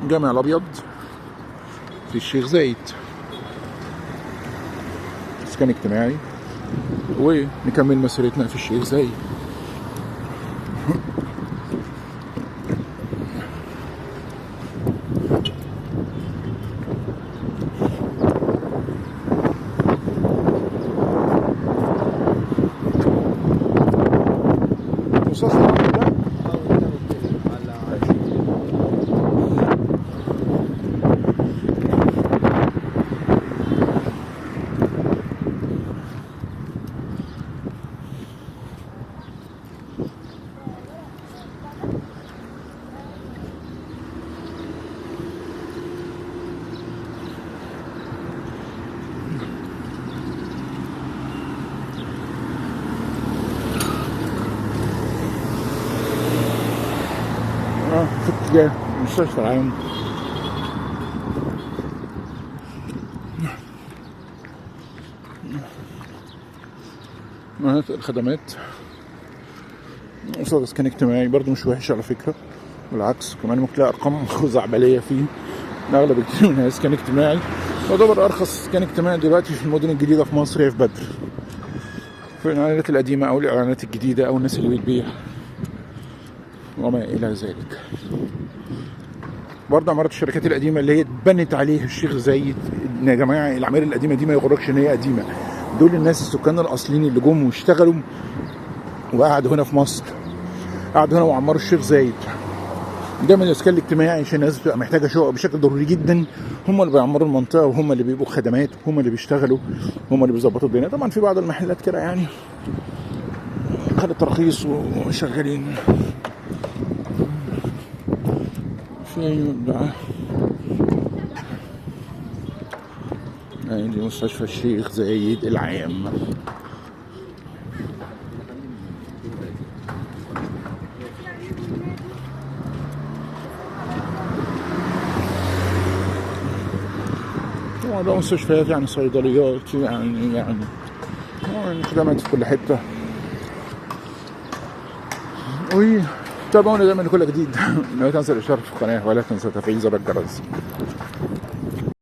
جامع الأبيض في الشيخ زايد، إسكان اجتماعي، ونكمل مسيرتنا في الشيخ زايد. في اتجاه المستشفى العام. مناطق الخدمات قصاد اسكان اجتماعي برضو مش وحش على فكرة، بالعكس كمان ممكن تلاقي ارقام خزعبلية فيه. اغلب كتير منها اسكان اجتماعي، يعتبر ارخص اسكان اجتماعي دلوقتي في المدن الجديدة في مصر هي في بدر، في الاعلانات القديمة او الاعلانات الجديدة او الناس اللي بتبيع وما الى ذلك. برضه عمارات الشركات القديمه اللي هي اتبنت عليها الشيخ زايد. يا جماعه العماير القديمه دي ما يغركش ان هي قديمه، دول الناس السكان الاصليين اللي جم واشتغلوا وقعدوا هنا في مصر، قعدوا هنا وعمروا الشيخ زايد. ده من الاسكان الاجتماعي عشان الناس بتبقى محتاجه شقق بشكل ضروري جدا، هم اللي بيعمروا المنطقه وهم اللي بيبقوا خدمات وهم اللي بيشتغلوا وهم اللي بيظبطوا الدنيا. طبعا في بعض المحلات كده يعني خدت ترخيص وشغالين في دي مستشفى الشيخ زايد العام. ده مستشفيات يعني صيدليات يعني خدمات في كل حته. وتابعونا دايما لكل جديد. لا تنسى الاشتراك في القناه ولا تنسى تفعيل زر الجرس.